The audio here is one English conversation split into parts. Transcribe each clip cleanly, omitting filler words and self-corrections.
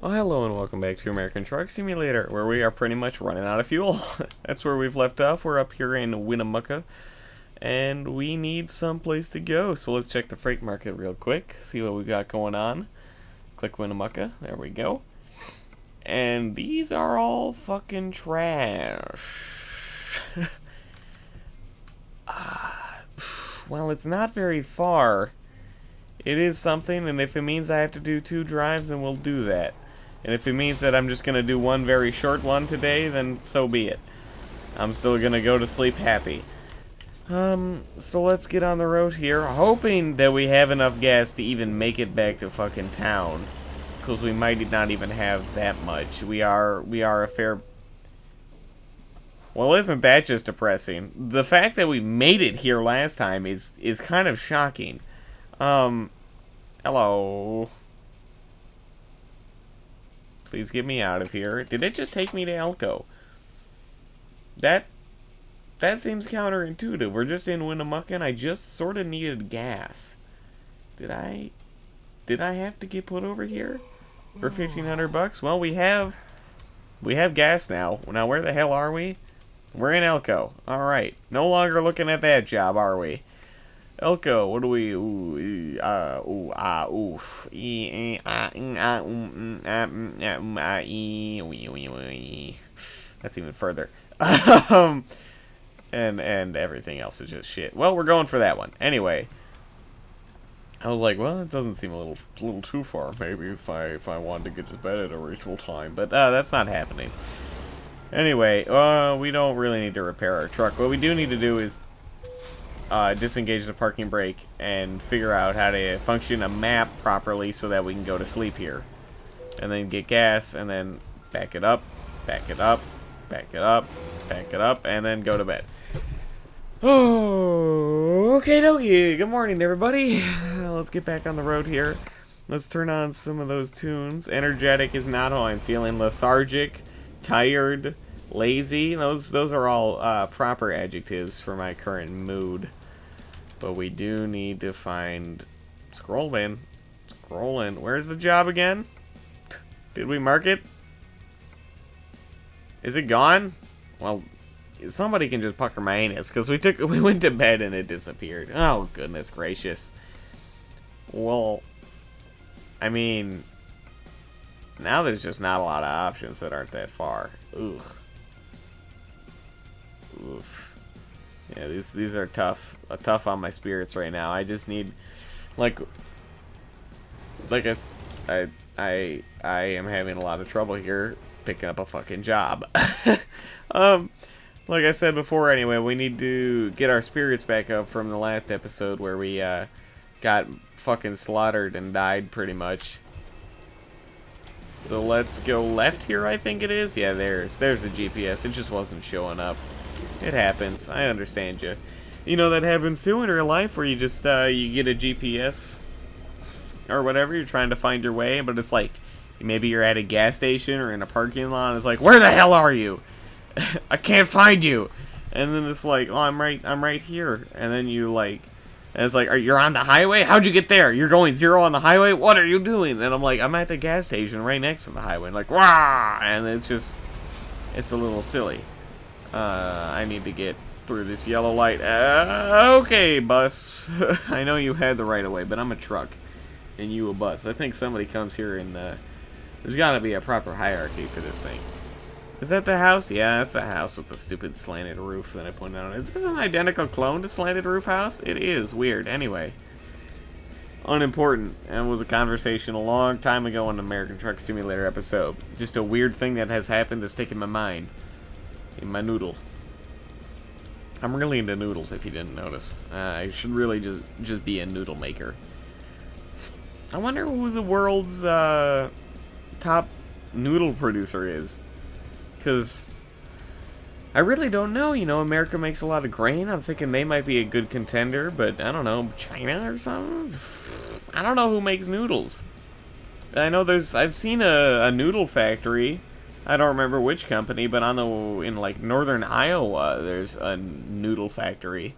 Well, hello and welcome back to American Truck Simulator, where we are pretty much running out of fuel. That's where we've left off. We're up here in Winnemucca, and we need someplace to go. So let's check the freight market real quick, see what we got going on. Click Winnemucca. There we go. And these are all fucking trash. Well, it's not very far. It is something, and if it means I have to do 2 drives, then we'll do that. And if it means that I'm just going to do one very short one today, then so be it. I'm still going to go to sleep happy. So let's get on the road here, hoping that we have enough gas to even make it back to fucking town. Because we might not even have that much. We are a fair... Well, isn't that just depressing? The fact that we made it here last time is kind of shocking. Hello. Please get me out of here. Did it just take me to Elko? That seems counterintuitive. We're just in Winnemucca and I just sort of needed gas. Did I have to get put over here for 1,500 bucks? Well, we have gas now. Now where the hell are we? We're in Elko. All right. No longer looking at that job, are we? Elko, what do we... oof. That's even further. And everything else is just shit. Well, we're going for that one. Anyway. I was like, well, it doesn't seem a little too far, maybe, if I wanted to get to bed at a reasonable time. But that's not happening. Anyway, we don't really need to repair our truck. What we do need to do is disengage the parking brake and figure out how to function a map properly so that we can go to sleep here. And then get gas and then back it up, back it up, back it up, back it up, and then go to bed. Oh, okay dokie. Good morning, everybody. Let's get back on the road here. Let's turn on some of those tunes. Energetic is not how I'm feeling. Lethargic, tired, lazy. Those are all proper adjectives for my current mood. But we do need to find... Scroll in. Where's the job again? Did we mark it? Is it gone? Well, somebody can just pucker my anus, because we went to bed and it disappeared. Oh, goodness gracious. Well, I mean, now there's just not a lot of options that aren't that far. Ugh. Oof. Yeah, these are tough. Tough on my spirits right now. I just need, I am having a lot of trouble here picking up a fucking job. Like I said before, anyway, we need to get our spirits back up from the last episode where we got fucking slaughtered and died pretty much. So let's go left here, I think it is. Yeah, there's the GPS. It just wasn't showing up. It happens. I understand you. You know, that happens too in real life where you just, you get a GPS or whatever. You're trying to find your way, but it's like, maybe you're at a gas station or in a parking lot and it's like, where the hell are you? I can't find you. And then it's like, oh, I'm right here. And then you like, and it's like, you're on the highway? How'd you get there? You're going 0 on the highway? What are you doing? And I'm like, I'm at the gas station right next to the highway. And like, wah! And it's just, it's a little silly. I need to get through this yellow light. Okay, bus. I know you had the right of way, but I'm a truck. And you a bus. I think somebody comes here and, there's gotta be a proper hierarchy for this thing. Is that the house? Yeah, that's the house with the stupid slanted roof that I pointed out. Is this an identical clone to Slanted Roof House? It is. Weird. Anyway. Unimportant. And was a conversation a long time ago on an American Truck Simulator episode. Just a weird thing that has happened to stick in my mind. In my noodle. I'm really into noodles, if you didn't notice. I should really just be a noodle maker. I wonder who the world's top noodle producer is. Because I really don't know. You know, America makes a lot of grain. I'm thinking they might be a good contender, but I don't know, China or something? I don't know who makes noodles. I know I've seen a noodle factory. I don't remember which company, but in like northern Iowa, there's a noodle factory.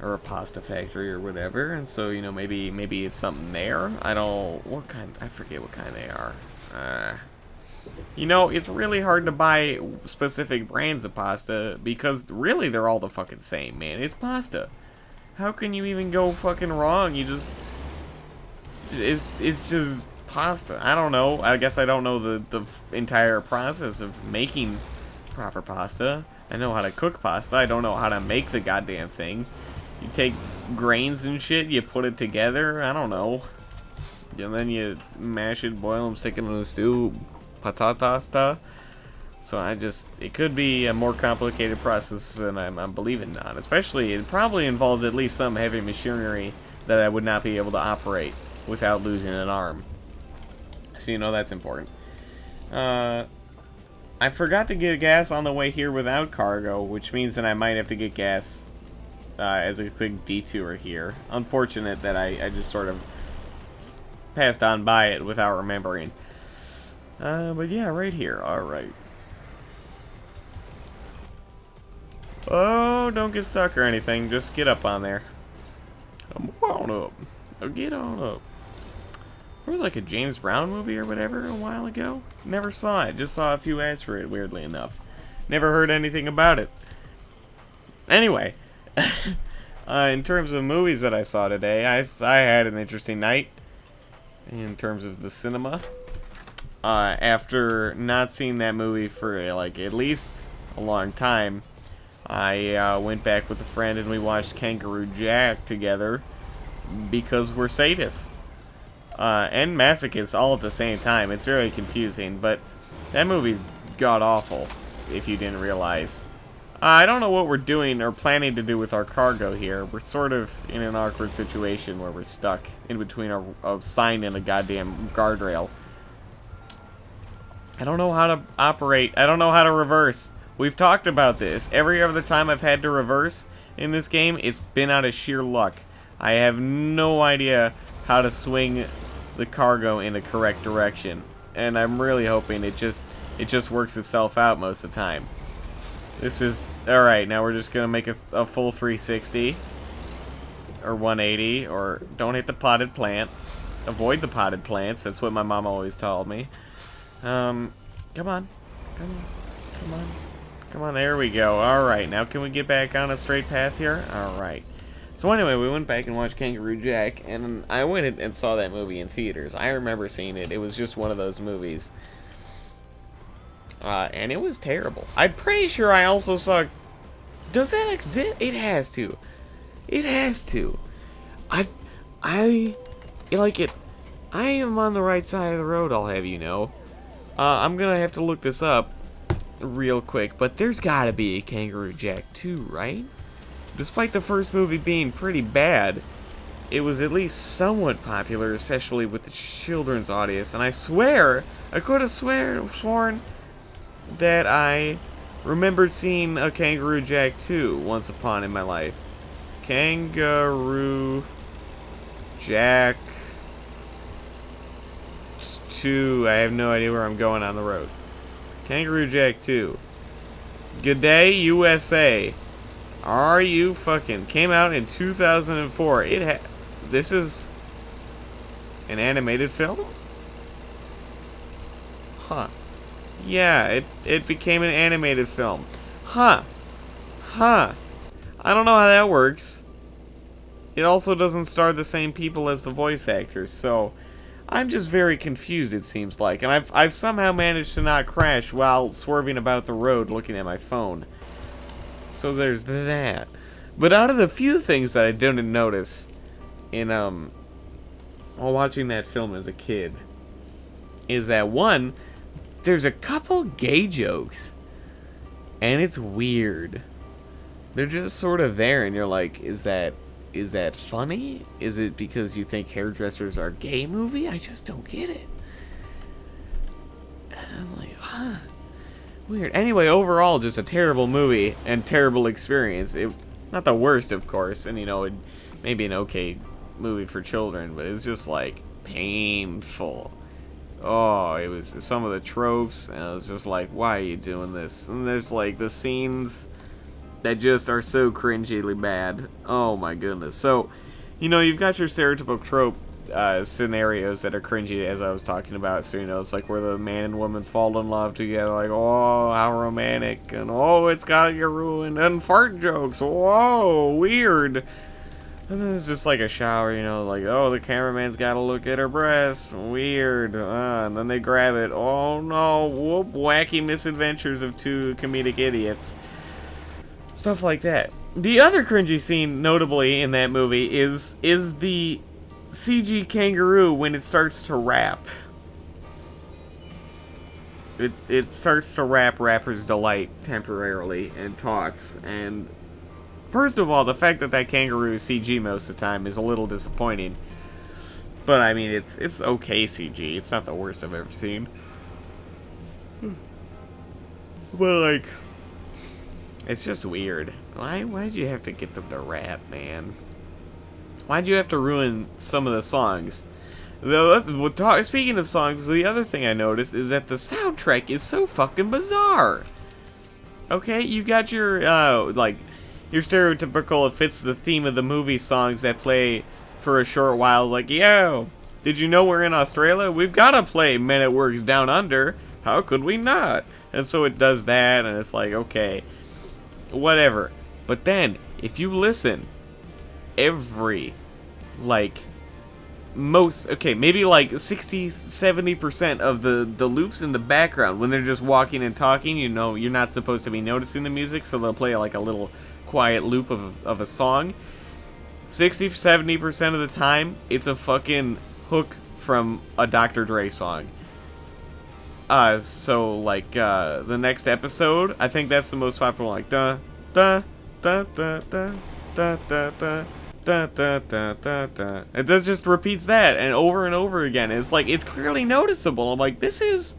or a pasta factory or whatever, and so, you know, maybe it's something there. I forget what kind they are. You know, it's really hard to buy specific brands of pasta because really they're all the fucking same, man. It's pasta. How can you even go fucking wrong? It's just pasta. I don't know. I guess I don't know the entire process of making proper pasta. I know how to cook pasta. I don't know how to make the goddamn thing. You take grains and shit, you put it together. I don't know. And then you mash it, boil them, stick it in a stew. Patata. So it could be a more complicated process than I'm believing on. Especially, it probably involves at least some heavy machinery that I would not be able to operate without losing an arm. So, you know, that's important. I forgot to get gas on the way here without cargo, which means that I might have to get gas as a quick detour here. Unfortunate that I just sort of passed on by it without remembering. But yeah, right here. Alright. Oh, don't get stuck or anything. Just get up on there. Come on up. Oh, get on up. There was like a James Brown movie or whatever a while ago. Never saw it. Just saw a few ads for it, weirdly enough. Never heard anything about it. Anyway. In terms of movies that I saw today, I had an interesting night. In terms of the cinema. After not seeing that movie for like at least a long time, I went back with a friend and we watched Kangaroo Jack together because we're sadists and masochists all at the same time. It's very confusing, but that movie's god-awful if you didn't realize. I don't know what we're doing or planning to do with our cargo here. We're sort of in an awkward situation where we're stuck in between a sign and a goddamn guardrail. I don't know how to operate. I don't know how to reverse. We've talked about this. Every other time I've had to reverse in this game, it's been out of sheer luck. I have no idea how to swing the cargo in the correct direction. And I'm really hoping it just works itself out most of the time. This is... Alright, now we're just going to make a full 360. Or 180. Or don't hit the potted plant. Avoid the potted plants. That's what my mom always told me. Come on. Come on, there we go. Alright, now can we get back on a straight path here? Alright. So anyway, we went back and watched Kangaroo Jack, and I went and saw that movie in theaters. I remember seeing it. It was just one of those movies. And it was terrible. I'm pretty sure I also saw... Does that exist? It has to. It has to. I am on the right side of the road, I'll have you know. I'm gonna have to look this up real quick, but there's gotta be a Kangaroo Jack 2, right? Despite the first movie being pretty bad, it was at least somewhat popular, especially with the children's audience, and I swear, I could have sworn that I remembered seeing a Kangaroo Jack 2 once upon in my life. Kangaroo Jack 2. I have no idea where I'm going on the road. Kangaroo Jack 2. Good day, USA. Are you fucking... Came out in 2004. This is an animated film? Huh. Yeah, it became an animated film. Huh. I don't know how that works. It also doesn't star the same people as the voice actors, so I'm just very confused, it seems like. And I've somehow managed to not crash while swerving about the road looking at my phone. So there's that. But out of the few things that I didn't notice in while watching that film as a kid is that one, there's a couple gay jokes. And it's weird. They're just sort of there and you're like, is that funny? Is it because you think hairdressers are gay movie? I just don't get it. And I was like, huh. Weird. Anyway, overall, just a terrible movie and terrible experience. Not the worst, of course, and you know, it may be an okay movie for children, but it's just like painful. Oh, it was some of the tropes, and I was just like, why are you doing this? And there's like the scenes that just are so cringily bad. Oh my goodness. So, you know, you've got your stereotypical trope scenarios that are cringy, as I was talking about. So, you know, it's like where the man and woman fall in love together, like, oh, how romantic, and oh, it's gotta get ruined, and fart jokes, whoa, weird. And then it's just like a shower, you know, like, oh, the cameraman's gotta look at her breasts, weird, and then they grab it, oh no, whoop, wacky misadventures of two comedic idiots. Stuff like that. The other cringy scene, notably, in that movie is the CG kangaroo when it starts to rap. It starts to rap Rapper's Delight temporarily and talks, and first of all, the fact that that kangaroo is CG most of the time is a little disappointing. But I mean, it's okay CG. It's not the worst I've ever seen. But like, it's just weird. Why'd you have to get them to rap, man? Why'd you have to ruin some of the songs? Speaking of songs, the other thing I noticed is that the soundtrack is so fucking bizarre. Okay, you've got your like your stereotypical, it fits the theme of the movie songs that play for a short while, like, yo, did you know we're in Australia? We've got to play Men at Work's Down Under. How could we not? And so it does that, and it's like, okay, whatever. But then, if you listen, every, like, maybe like 60-70% of the loops in the background, when they're just walking and talking, you know, you're not supposed to be noticing the music, so they'll play like a little quiet loop of a song. 60-70% of the time, it's a fucking hook from a Dr. Dre song. So like the next episode, I think that's the most popular, like da da da da da da da da da da da da. It just repeats that and over again. It's like, it's clearly noticeable. I'm like, this is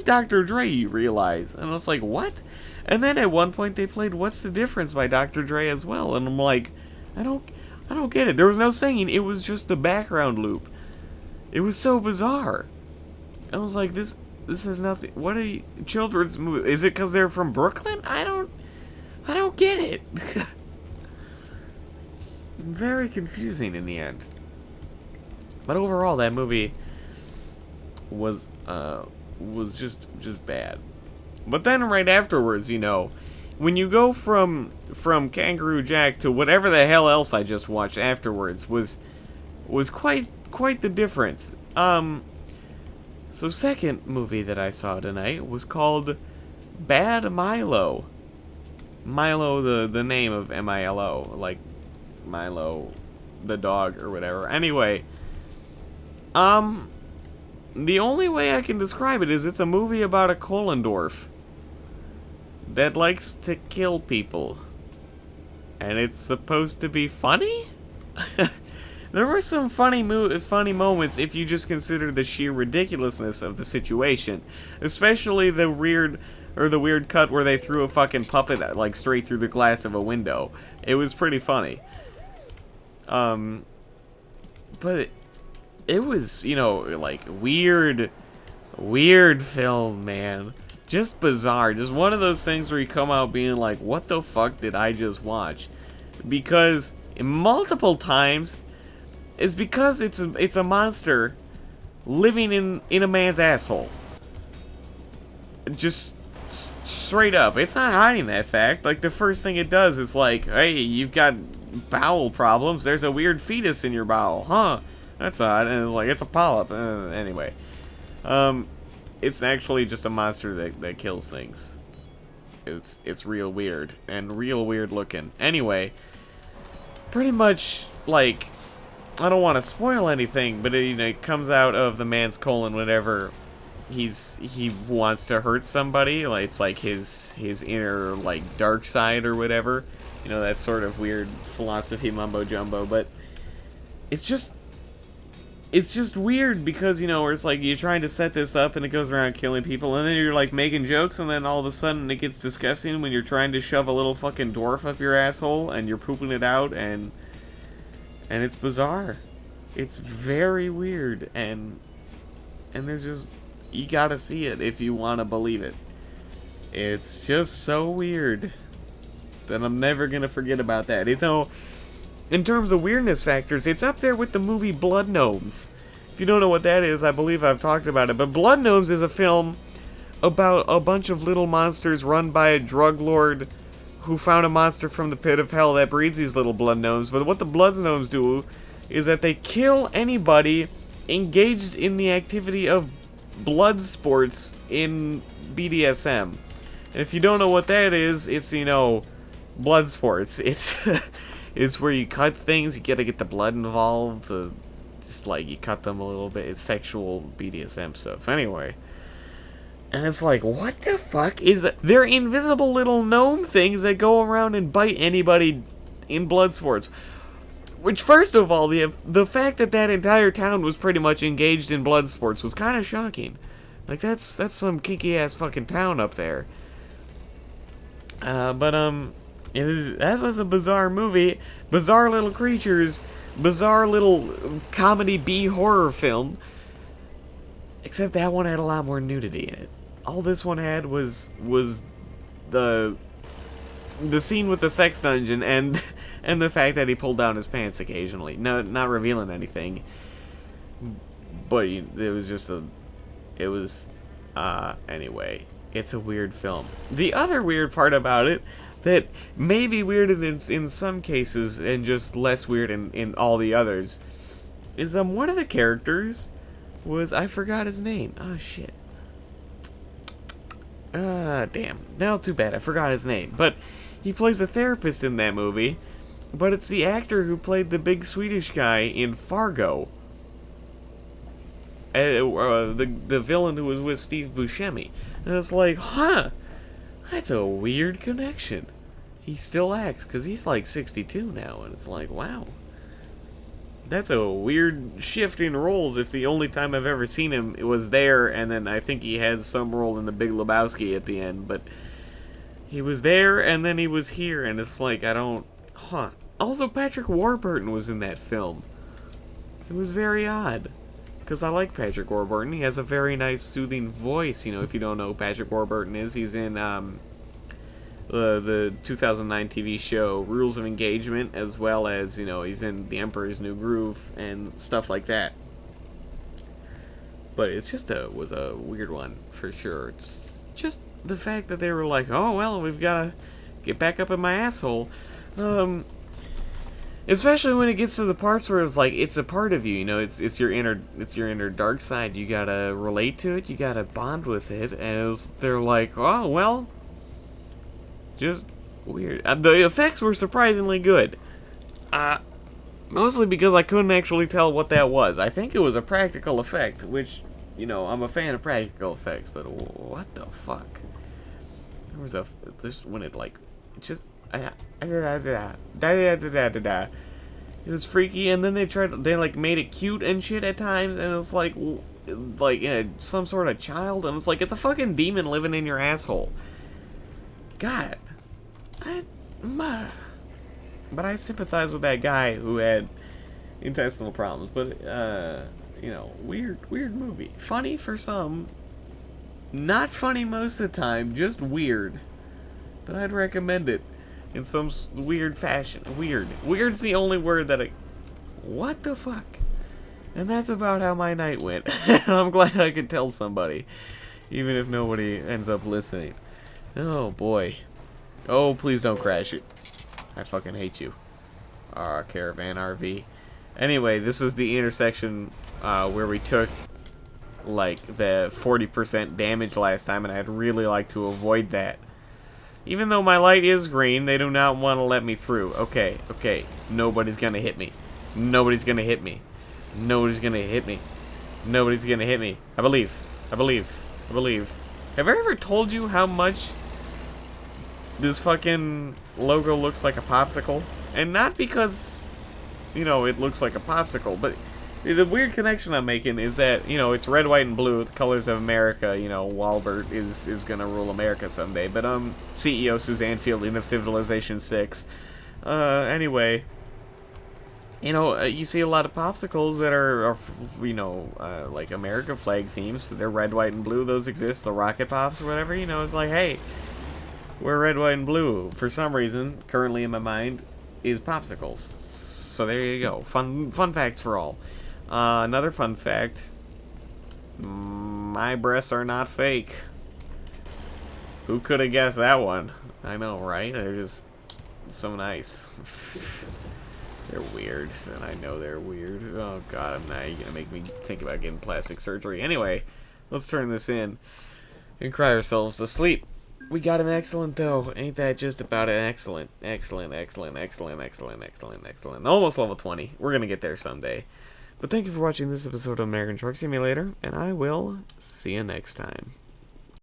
Dr. Dre, you realize? And I was like, what? And then at one point they played What's the Difference by Dr. Dre as well, and I'm like, I don't get it. There was no singing, it was just the background loop. It was so bizarre. I was like, this has nothing. What are you, children's movie? Is it because they're from Brooklyn? I don't get it. Very confusing in the end. But overall, that movie was just bad. But then right afterwards, you know, when you go from Kangaroo Jack to whatever the hell else I just watched afterwards was quite the difference. So second movie that I saw tonight was called Bad Milo. Milo, the name of Milo, like Milo the dog or whatever. Anyway, the only way I can describe it is it's a movie about a Kohlendorf that likes to kill people. And it's supposed to be funny? There were some funny moments if you just consider the sheer ridiculousness of the situation. Especially the weird cut where they threw a fucking puppet like straight through the glass of a window. It was pretty funny. But it was, you know, like weird film, man. Just bizarre. Just one of those things where you come out being like, what the fuck did I just watch? Because multiple times, it's because it's a monster living in a man's asshole. Just straight up. It's not hiding that fact. Like, the first thing it does is like, hey, you've got bowel problems. There's a weird fetus in your bowel. Huh. That's odd. And it's like, it's a polyp. Anyway. It's actually just a monster that kills things. It's real weird. And real weird looking. Anyway. Pretty much, like, I don't want to spoil anything, but it comes out of the man's colon whenever he wants to hurt somebody. Like, it's like his inner, like, dark side or whatever. You know, that sort of weird philosophy mumbo jumbo. But it's just weird because, you know, where it's like you're trying to set this up and it goes around killing people, and then you're like making jokes, and then all of a sudden it gets disgusting when you're trying to shove a little fucking dwarf up your asshole and you're pooping it out, and it's bizarre. It's very weird, and there's just, you gotta see it if you want to believe it. It's just so weird. And I'm never going to forget about that. You know, in terms of weirdness factors, it's up there with the movie Blood Gnomes. If you don't know what that is, I believe I've talked about it. But Blood Gnomes is a film about a bunch of little monsters run by a drug lord who found a monster from the pit of hell that breeds these little blood gnomes. But what the blood gnomes do is that they kill anybody engaged in the activity of blood sports in BDSM. And if you don't know what that is, it's, you know, blood sports. It's it's where you cut things, you gotta get the blood involved, just like you cut them a little bit. It's sexual BDSM stuff. Anyway. And it's like, what the fuck is that? They're invisible little gnome things that go around and bite anybody in blood sports. Which, first of all, the fact that that entire town was pretty much engaged in blood sports was kind of shocking. Like, that's some kinky-ass fucking town up there. That was a bizarre movie. Bizarre little creatures. Bizarre little comedy B-horror film. Except that one had a lot more nudity in it. All this one had was the scene with the sex dungeon and the fact that he pulled down his pants occasionally. No, not revealing anything. But it was just anyway, it's a weird film. The other weird part about it that may be weird in some cases and just less weird in all the others is one of the characters was, I forgot his name. Oh, shit. Damn. No, too bad. I forgot his name. But he plays a therapist in that movie. But it's the actor who played the big Swedish guy in Fargo. The villain who was with Steve Buscemi. And it's like, huh. That's a weird connection. He still acts, because he's like 62 now. And it's like, wow. That's a weird shift in roles if the only time I've ever seen him was there, and then I think he had some role in The Big Lebowski at the end, but he was there, and then he was here, and it's like, huh. Also, Patrick Warburton was in that film. It was very odd, because I like Patrick Warburton. He has a very nice, soothing voice. You know, if you don't know who Patrick Warburton is, he's in, the 2009 TV show Rules of Engagement, as well as, you know, he's in The Emperor's New Groove and stuff like that. But it's just was a weird one for sure. Just the fact that they were like, oh well, we've got to get back up in my asshole. Especially when it gets to the parts where it's like it's a part of you, you know, it's your inner dark side. You gotta relate to it, you gotta bond with it, and they're like, oh well. Just weird. The effects were surprisingly good. Mostly because I couldn't actually tell what that was. I think it was a practical effect, which, you know, I'm a fan of practical effects, but what the fuck? There was when it, like, just... It was freaky, and then they like, made it cute and shit at times, and it was like some sort of child, and it's like, it's a fucking demon living in your asshole. God. But I sympathize with that guy who had intestinal problems. But, you know, weird movie. Funny for some. Not funny most of the time. Just weird. But I'd recommend it in some weird fashion. Weird. Weird's the only word that what the fuck? And that's about how my night went. I'm glad I could tell somebody. Even if nobody ends up listening. Oh, boy. Oh, please don't crash it. I fucking hate you. Caravan RV. Anyway, this is the intersection where we took, like, the 40% damage last time, and I'd really like to avoid that. Even though my light is green, they do not want to let me through. Okay. Nobody's gonna hit me. Nobody's gonna hit me. Nobody's gonna hit me. Nobody's gonna hit me. I believe. Have I ever told you how much this fucking logo looks like a popsicle? And not because, you know, it looks like a popsicle, but the weird connection I'm making is that, you know, it's red, white, and blue, the colors of America. You know, Walbert is gonna rule America someday. But, CEO Suzanne Fielding of Civilization 6. Anyway, you know, you see a lot of popsicles that are you know, like America flag themes. So they're red, white, and blue. Those exist. The Rocket Pops or whatever, you know, it's like, hey, Where red, white, and blue, for some reason, currently in my mind, is popsicles. So there you go. Fun facts for all. Another fun fact. My breasts are not fake. Who could have guessed that one? I know, right? They're just so nice. They're weird, and I know they're weird. Oh god, now you're gonna make me think about getting plastic surgery. Anyway, let's turn this in and cry ourselves to sleep. We got an excellent, though. Ain't that just about an excellent? Excellent, excellent, excellent, excellent, excellent, excellent. Almost level 20. We're gonna get there someday. But thank you for watching this episode of American Truck Simulator, and I will see you next time.